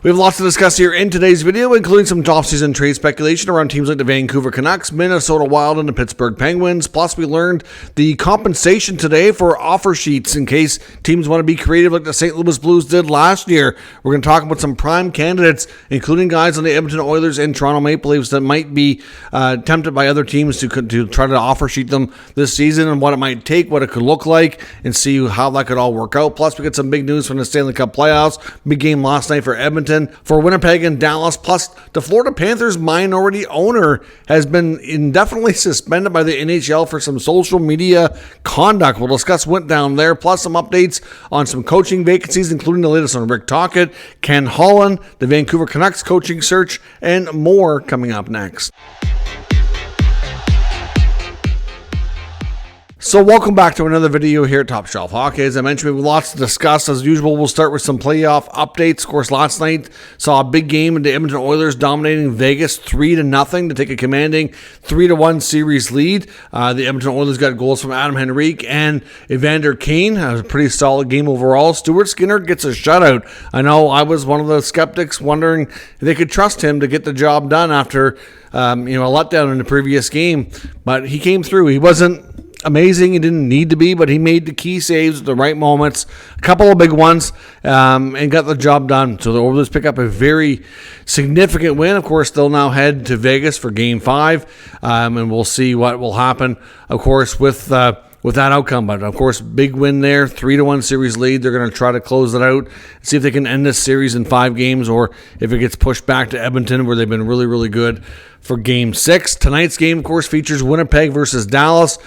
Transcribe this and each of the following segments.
We have lots to discuss here in today's video, including some offseason trade speculation around teams like the Vancouver Canucks, Minnesota Wild, and the Pittsburgh Penguins. Plus, we learned the compensation today for offer sheets in case teams want to be creative like the St. Louis Blues did last year. We're going to talk about some prime candidates, including guys on the Edmonton Oilers and Toronto Maple Leafs that might be tempted by other teams to try to offer sheet them this season and what it might take, what it could look like, and see how that could all work out. Plus, we get some big news from the Stanley Cup playoffs. Big game last night for Edmonton, for Winnipeg and Dallas. Plus, the Florida Panthers minority owner has been indefinitely suspended by the NHL for some social media conduct. We'll discuss what went down there, plus some updates on some coaching vacancies, including the latest on Rick Tocchet, Ken Holland, the Vancouver Canucks coaching search, and more coming up next. So welcome back to another video here at Top Shelf Hockey. As I mentioned, we have lots to discuss. As usual, we'll start with some playoff updates. Of course, last night saw a big game in the Edmonton Oilers dominating Vegas 3-0 to take a commanding 3-1 series lead. The Edmonton Oilers got goals from Adam Henrique and Evander Kane. It was a pretty solid game overall. Stuart Skinner gets a shutout. I know I was one of the skeptics wondering if they could trust him to get the job done after a letdown in the previous game, but he came through. He wasn't amazing. He didn't need to be, but he made the key saves at the right moments, a couple of big ones, and got the job done. So the Oilers pick up a very significant win. Of course, they'll now head to Vegas for Game 5, and we'll see what will happen, of course, with that outcome. But, of course, big win there, 3-1 series lead. They're going to try to close it out, see if they can end this series in 5 games, or if it gets pushed back to Edmonton, where they've been really, really good for Game 6. Tonight's game, of course, features Winnipeg versus Dallas.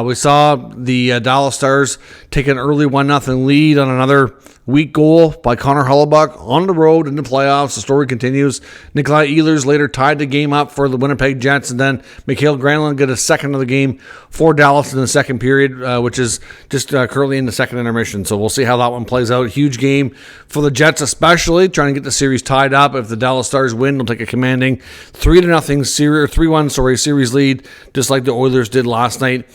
We saw the Dallas Stars take an early 1-0 lead on another weak goal by Connor Hellebuyck on the road in the playoffs. The story continues. Nikolai Ehlers later tied the game up for the Winnipeg Jets, and then Mikael Granlund got a second of the game for Dallas in the second period, which is just currently in the second intermission. So we'll see how that one plays out. Huge game for the Jets, especially trying to get the series tied up. If the Dallas Stars win, they'll take a commanding 3-1 series lead, just like the Oilers did last night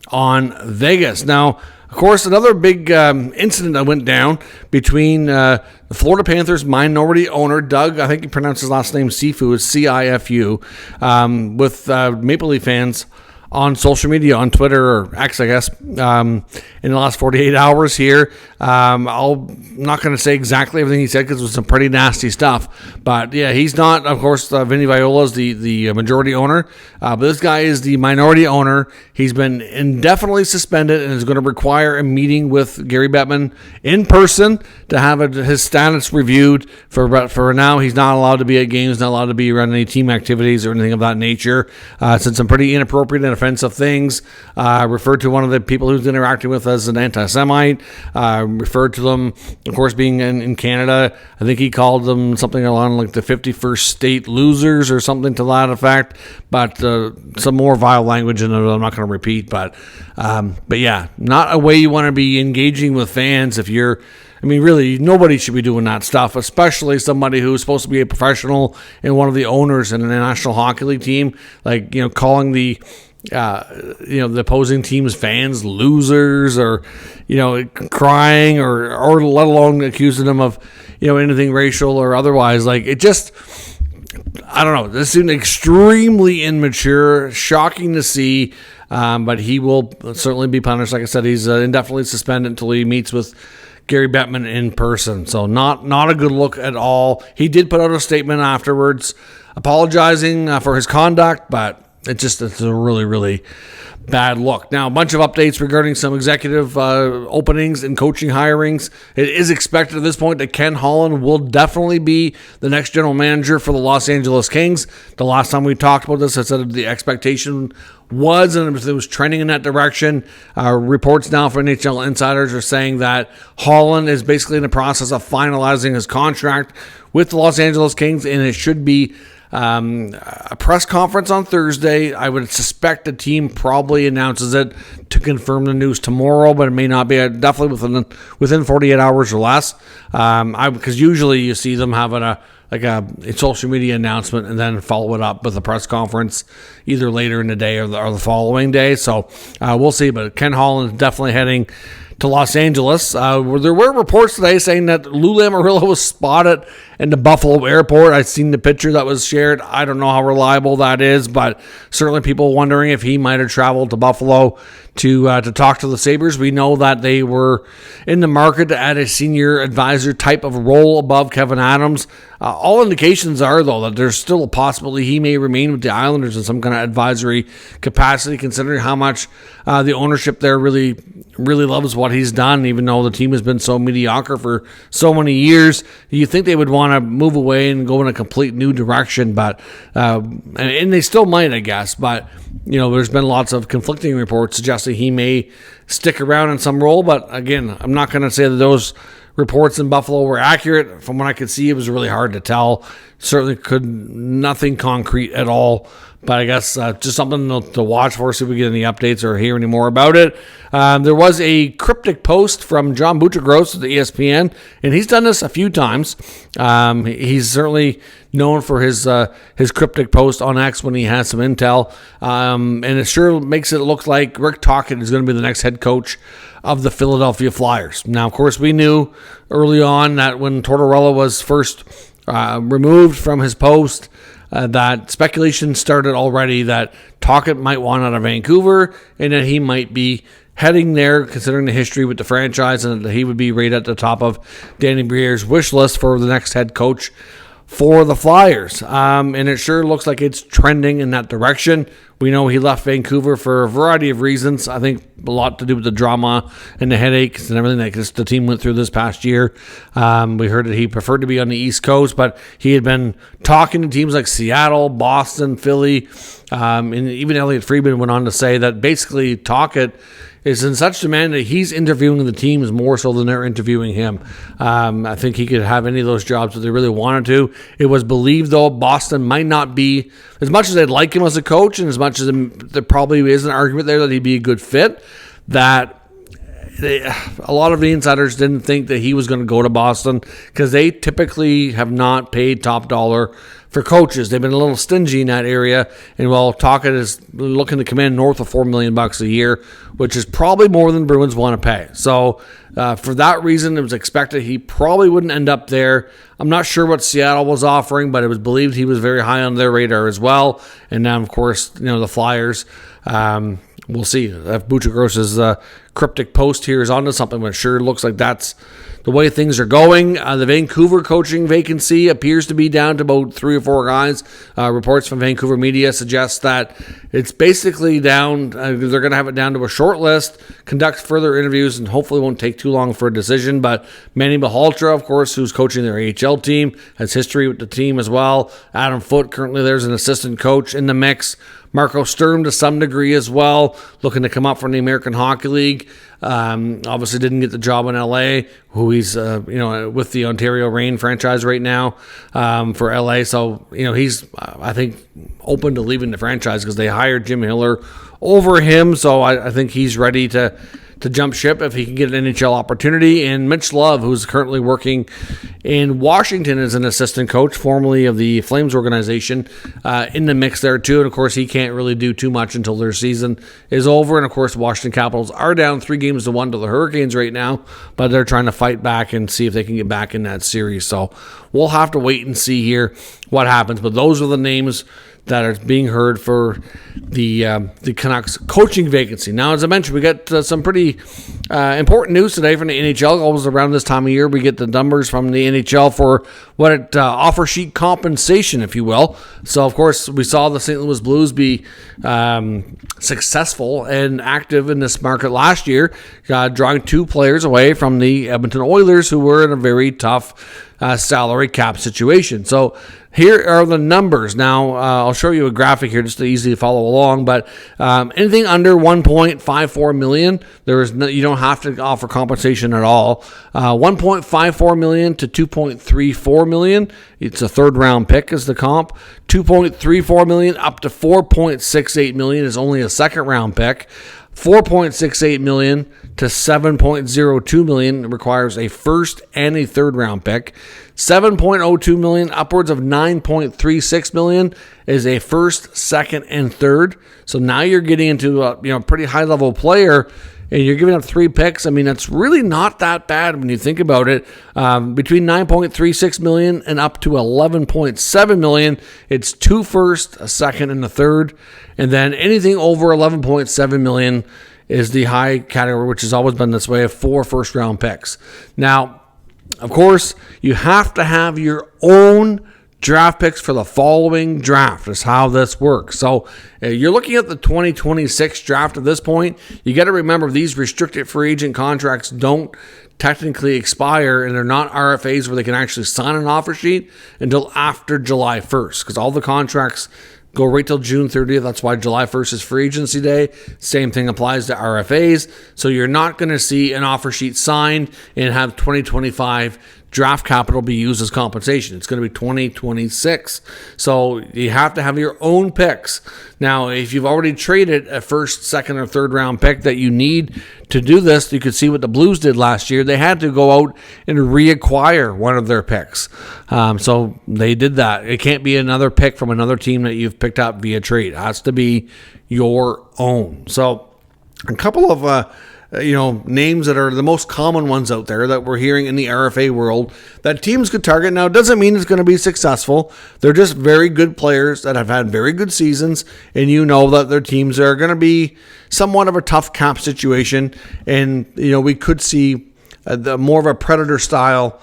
on Vegas. Now, of course, another big incident that went down between the Florida Panthers minority owner, Doug, I think he pronounced his last name Sifu, it's C-I-F-U, with Maple Leaf fans on social media, on Twitter, or X, I guess, in the last 48 hours here. I'm not going to say exactly everything he said because it was some pretty nasty stuff. But, yeah, he's not, of course, Vinny Viola's the majority owner. But this guy is the minority owner. He's been indefinitely suspended and is going to require a meeting with Gary Bettman in person to have his status reviewed. For now, he's not allowed to be at games, not allowed to be around any team activities or anything of that nature. Said some pretty inappropriate and offensive things. Referred to one of the people who's interacting with as an anti-Semite. Referred to them, of course, being in Canada. I think he called them something along like the 51st state losers or something to that effect. But some more vile language in it I'm not going to repeat. But yeah, not a way you want to be engaging with fans if you're, really, nobody should be doing that stuff, especially somebody who's supposed to be a professional and one of the owners in a National Hockey League team, calling the opposing team's fans losers, or crying, or let alone accusing them of anything racial or otherwise. It just, I don't know, this is extremely immature, shocking to see, but he will certainly be punished. Like I said, he's indefinitely suspended until he meets with Gary Bettman in person. So not a good look at all. He did put out a statement afterwards apologizing for his conduct, but it's a really, really bad look. Now, a bunch of updates regarding some executive openings and coaching hirings. It is expected at this point that Ken Holland will definitely be the next general manager for the Los Angeles Kings. The last time we talked about this, I said the expectation was, and it was trending in that direction. Reports now from NHL insiders are saying that Holland is basically in the process of finalizing his contract with the Los Angeles Kings, and it should be a press conference on Thursday. I would suspect the team probably announces it to confirm the news tomorrow, but it may not be. Definitely within 48 hours or less. Because usually you see them having a social media announcement and then follow it up with a press conference either later in the day or the following day. So we'll see. But Ken Holland is definitely heading to Los Angeles. There were reports today saying that Lou Lamoriello was spotted in the Buffalo airport. I've seen the picture that was shared. I don't know how reliable that is, but certainly people wondering if he might have traveled to Buffalo to talk to the Sabres. We know that they were in the market to add a senior advisor type of role above Kevin Adams. All indications are, though, that there's still a possibility he may remain with the Islanders in some kind of advisory capacity, considering how much the ownership there really loves what he's done, even though the team has been so mediocre for so many years. You think they would want to move away and go in a complete new direction, but and they still might, I guess. But there's been lots of conflicting reports suggesting he may stick around in some role. But again, I'm not going to say that those reports in Buffalo were accurate. From what I could see, it was really hard to tell. Certainly nothing concrete at all. But I guess just something to watch for, see if we get any updates or hear any more about it. There was a cryptic post from John Buccigross of the ESPN, and he's done this a few times. He's certainly known for his cryptic post on X when he has some intel, and it sure makes it look like Rick Tocchet is going to be the next head coach of the Philadelphia Flyers. Now, of course, we knew early on that when Tortorella was first removed from his post, that speculation started already that Tocchet might want out of Vancouver and that he might be heading there, considering the history with the franchise, and that he would be right at the top of Danny Briere's wish list for the next head coach for the Flyers. And it sure looks like it's trending in that direction. We know he left Vancouver for a variety of reasons. I think a lot to do with the drama and the headaches and everything that the team went through this past year. We heard that he preferred to be on the East Coast, but he had been talking to teams like Seattle, Boston, Philly, and even Elliot Friedman went on to say that basically Tocchet is in such demand that he's interviewing the teams more so than they're interviewing him. I think he could have any of those jobs if they really wanted to. It was believed, though, Boston might not be, as much as they'd like him as a coach and as much as there probably is an argument there that he'd be a good fit, that a lot of the insiders didn't think that he was going to go to Boston because they typically have not paid top dollar for coaches. They've been a little stingy in that area, and while Tocchet is looking to come in north of $4 million a year, which is probably more than Bruins want to pay. So for that reason, it was expected he probably wouldn't end up there. I'm not sure what Seattle was offering, but it was believed he was very high on their radar as well. And now, of course, the Flyers. We'll see if Buccigross's cryptic post here is onto something, but it sure looks like that's the way things are going. The Vancouver coaching vacancy appears to be down to about 3 or 4 guys. Reports from Vancouver media suggest that it's basically down. They're going to have it down to a short list, conduct further interviews, and hopefully won't take too long for a decision. But Manny Malhotra, of course, who's coaching their AHL team, has history with the team as well. Adam Foote, currently there's an assistant coach in the mix. Marco Sturm to some degree as well, looking to come up from the American Hockey League. Obviously didn't get the job in LA, who he's with the Ontario Reign franchise right now for LA. So he's I think open to leaving the franchise because they hired Jim Hiller over him. So I think he's ready to jump ship if he can get an NHL opportunity. And Mitch Love, who's currently working in Washington as an assistant coach, formerly of the Flames organization, in the mix there too. And of course, he can't really do too much until their season is over. And of course, the Washington Capitals are down 3-1 to the Hurricanes right now, but they're trying to fight back and see if they can get back in that series. So we'll have to wait and see here what happens. But those are the names that are being heard for the Canucks coaching vacancy. Now, as I mentioned, we got some pretty important news today from the NHL. Always around this time of year, we get the numbers from the NHL for what it offer sheet compensation, if you will. So, of course, we saw the St. Louis Blues be successful and active in this market last year, drawing 2 players away from the Edmonton Oilers, who were in a very tough salary cap situation. So here are the numbers. Now, I'll show you a graphic here just to easily follow along, but anything under $1.54 million, you don't have to offer compensation at all. $1.54 million to $2.34 million, it's a third-round pick as the comp. $2.34 million up to $4.68 million is only a second-round pick. $4.68 million to $7.02 million requires a first and a third round pick. $7.02 million, upwards of $9.36 million is a first, second, and third. So now you're getting into a pretty high level player, and you're giving up 3 picks. I mean, that's really not that bad when you think about it. Between $9.36 million and up to $11.7 million, it's 2 first, a second, and a third. And then anything over $11.7 million is the high category, which has always been this way, of 4 first-round picks. Now, of course, you have to have your own draft picks for the following draft is how this works. So you're looking at the 2026 draft at this point. You got to remember these restricted free agent contracts don't technically expire, and they're not RFAs where they can actually sign an offer sheet until after July 1st, because all the contracts go right till June 30th. That's why July 1st is free agency day. Same thing applies to RFAs. So you're not going to see an offer sheet signed and have 2025 draft capital be used as compensation. It's going to be 2026. So you have to have your own picks. Now, if you've already traded a first, second, or third round pick that you need to do this, you could see what the Blues did last year. They had to go out and reacquire one of their picks. So they did that. It can't be another pick from another team that you've picked up via trade. It has to be your own. So a couple of names that are the most common ones out there that we're hearing in the RFA world that teams could target. Now, it doesn't mean it's going to be successful. They're just very good players that have had very good seasons, and you know that their teams are going to be somewhat of a tough cap situation, and we could see more of a predator style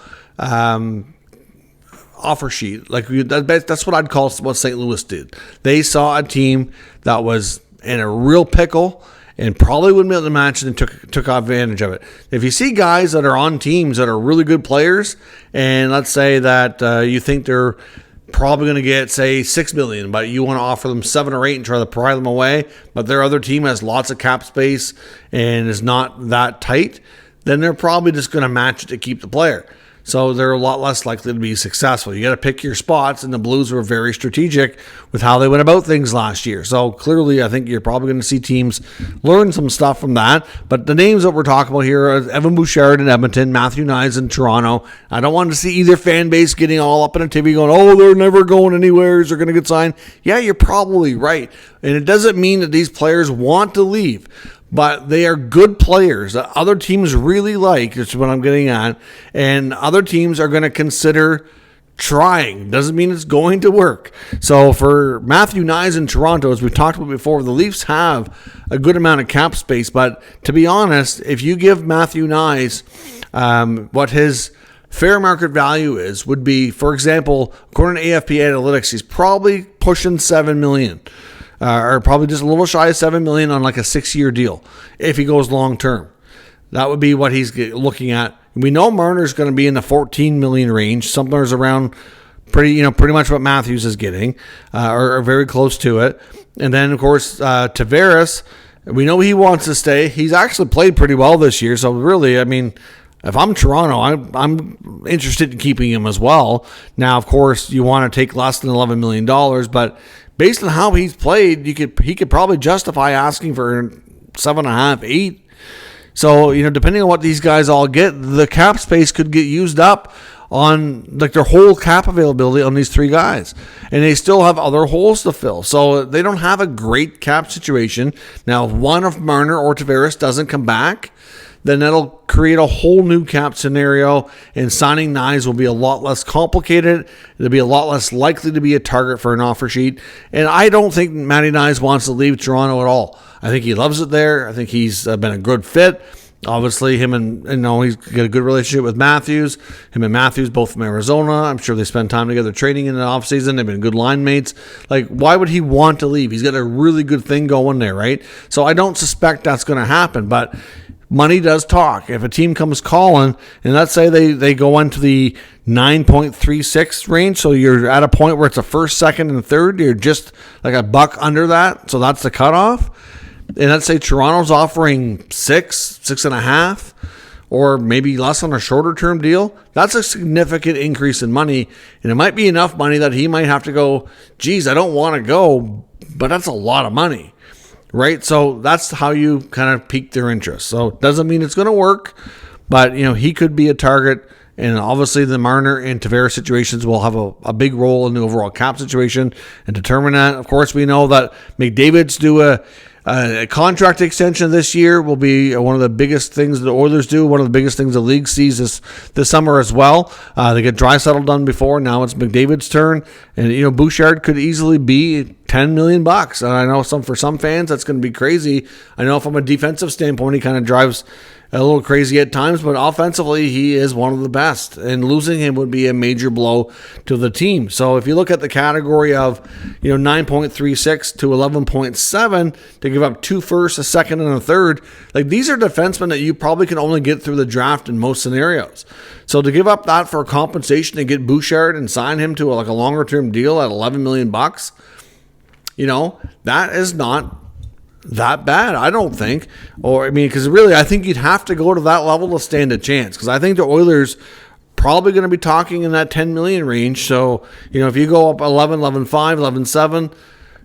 offer sheet. That's what I'd call what St. Louis did. They saw a team that was in a real pickle and probably wouldn't be able to match it, and took advantage of it. If you see guys that are on teams that are really good players, and let's say that you think they're probably going to get, say, $6 million, but you want to offer them 7 or 8 and try to pry them away, but their other team has lots of cap space and is not that tight, then they're probably just going to match it to keep the player. So they're a lot less likely to be successful. You got to pick your spots, and the Blues were very strategic with how they went about things last year. So clearly, I think you're probably going to see teams learn some stuff from that. But the names that we're talking about here are Evan Bouchard in Edmonton, Matthew Knies in Toronto. I don't want to see either fan base getting all up in a tibby going, oh, they're never going anywhere. They're going to get signed. Yeah, you're probably right. And it doesn't mean that these players want to leave, but they are good players that other teams really like. That's what I'm getting at. And other teams are going to consider trying. Doesn't mean it's going to work. So for Matthew Knies in Toronto, as we talked about before, the Leafs have a good amount of cap space. But to be honest, if you give Matthew Knies what his fair market value would be, for example, according to AFP Analytics, he's probably pushing $7 million. Or probably just a little shy of $7 million on like a 6-year deal if he goes long term. That would be what he's looking at. We know Marner's going to be in the $14 million range, somewhere's around pretty much what Matthews is getting, or very close to it. And then of course Tavares, we know he wants to stay. He's actually played pretty well this year, so really, I mean, if I'm Toronto, I'm interested in keeping him as well. Now, of course, you want to take less than $11 million, but based on how he's played, he could probably justify asking for 7.5, 8. So, depending on what these guys all get, the cap space could get used up on like their whole cap availability on these 3 guys. And they still have other holes to fill. So they don't have a great cap situation. Now, if one of Marner or Tavares doesn't come back, then that'll create a whole new cap scenario, and signing Knies will be a lot less complicated. It'll be a lot less likely to be a target for an offer sheet. And I don't think Matty Knies wants to leave Toronto at all. I think he loves it there. I think he's been a good fit. Obviously, him and he's got a good relationship with Matthews. Him and Matthews, both from Arizona. I'm sure they spend time together training in the offseason. They've been good line mates. Like, why would he want to leave? He's got a really good thing going there, right? So I don't suspect that's going to happen, but money does talk. If a team comes calling, and let's say they go into the 9.36 range, so you're at a point where it's a first, second, and third, you're just like a buck under that, so that's the cutoff. And let's say Toronto's offering 6, 6.5, or maybe less on a shorter term deal. That's a significant increase in money, and it might be enough money that he might have to go, geez, I don't want to go, but that's a lot of money. right? So that's how you kind of pique their interest. So it doesn't mean it's going to work, but he could be a target. And obviously the Marner and Tavares situations will have a big role in the overall cap situation and determine that. Of course, we know that McDavid's due a contract extension this year will be one of the biggest things the Oilers do, one of the biggest things the league sees this summer as well. They get Draisaitl done before. Now it's McDavid's turn. And, Bouchard could easily be $10 million. And I know for some fans that's going to be crazy. I know from a defensive standpoint, he kind of drives a little crazy at times, but offensively, he is one of the best, and losing him would be a major blow to the team. So if you look at the category of, 9.36 to 11.7 to give up 2 firsts, a second, and a third, like these are defensemen that you probably can only get through the draft in most scenarios. So to give up that for compensation and get Bouchard and sign him to a longer-term deal at $11 million, that is not that bad, I don't think. Because really, I think you'd have to go to that level to stand a chance. Because I think the Oilers probably going to be talking in that 10 million range. So, if you go up 11, 11.5, 11.7,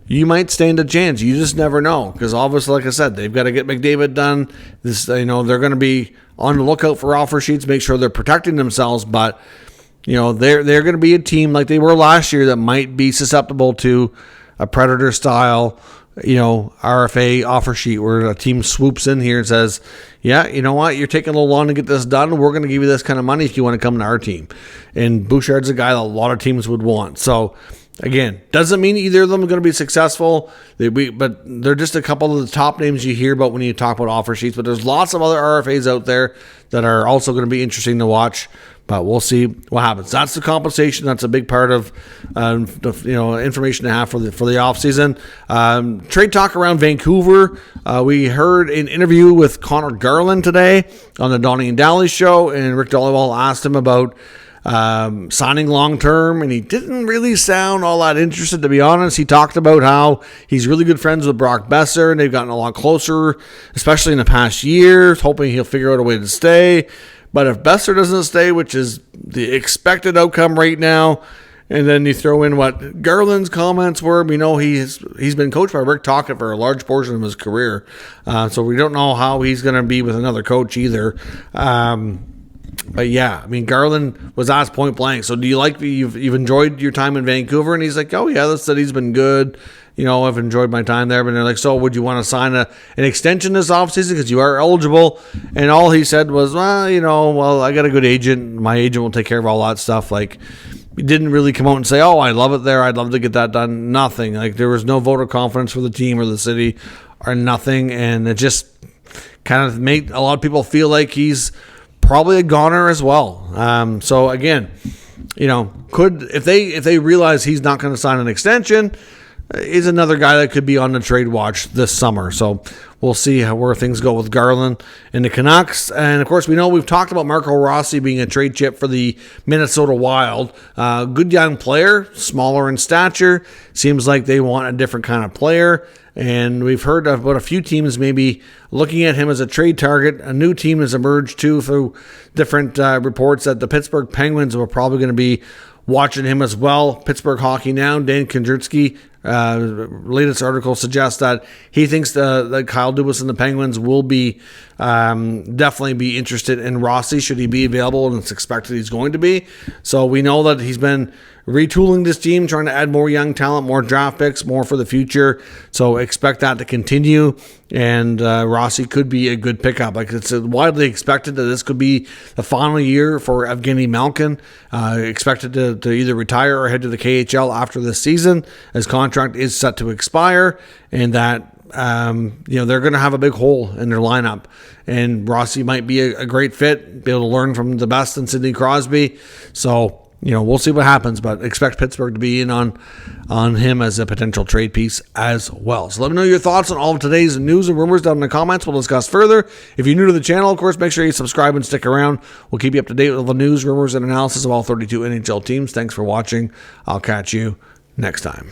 you might stand a chance. You just never know. Because obviously, like I said, they've got to get McDavid done. They're going to be on the lookout for offer sheets, make sure they're protecting themselves. But, they're going to be a team like they were last year that might be susceptible to a Predator style RFA offer sheet where a team swoops in here and says, yeah, you know what, you're taking a little long to get this done. We're going to give you this kind of money if you want to come to our team. And Bouchard's a guy that a lot of teams would want. So, again, doesn't mean either of them are going to be successful, but they're just a couple of the top names you hear about when you talk about offer sheets. But there's lots of other RFAs out there that are also going to be interesting to watch. But we'll see what happens. That's the compensation. That's a big part of information to have for the offseason. Trade talk around Vancouver. We heard an interview with Connor Garland today on the Donnie and Daly show, and Rick Dhaliwal asked him about signing long term, and he didn't really sound all that interested, to be honest. He talked about how he's really good friends with Brock Besser, and they've gotten a lot closer, especially in the past years, hoping he'll figure out a way to stay. But if Besser doesn't stay, which is the expected outcome right now, and then you throw in what Garland's comments were, he's been coached by Rick Tocchet for a large portion of his career, so we don't know how he's going to be with another coach either. But yeah, Garland was asked point blank, so do you like you've enjoyed your time in Vancouver? And he's like, oh yeah, the city's been good. I've enjoyed my time there. But they're like, so would you want to sign an extension this offseason because you are eligible? And all he said was, well, I got a good agent. My agent will take care of all that stuff. Like, he didn't really come out and say, oh, I love it there. I'd love to get that done. Nothing. Like, there was no vote of confidence for the team or the city or nothing. And it just kind of made a lot of people feel like he's probably a goner as well. So again, if they realize he's not going to sign an extension, is another guy that could be on the trade watch this summer. So we'll see where things go with Garland and the Canucks. And of course, we've talked about Marco Rossi being a trade chip for the Minnesota Wild. Good young player, smaller in stature. Seems like they want a different kind of player. And we've heard about a few teams maybe looking at him as a trade target. A new team has emerged too through different reports that the Pittsburgh Penguins were probably going to be watching him as well. Pittsburgh Hockey Now, Dan Kondritsky, latest article suggests that he thinks that Kyle Dubas and the Penguins will be definitely be interested in Rossi should he be available, and it's expected he's going to be. So we know that he's been retooling this team, trying to add more young talent, more draft picks, more for the future. So expect that to continue. And Rossi could be a good pickup. Like, it's widely expected that this could be the final year for Evgeny Malkin. Expected to either retire or head to the KHL after this season. His contract is set to expire, and that they're going to have a big hole in their lineup. And Rossi might be a great fit, be able to learn from the best in Sidney Crosby. So, we'll see what happens, but expect Pittsburgh to be in on him as a potential trade piece as well. So let me know your thoughts on all of today's news and rumors down in the comments. We'll discuss further. If you're new to the channel, of course, make sure you subscribe and stick around. We'll keep you up to date with all the news, rumors, and analysis of all 32 NHL teams. Thanks for watching. I'll catch you next time.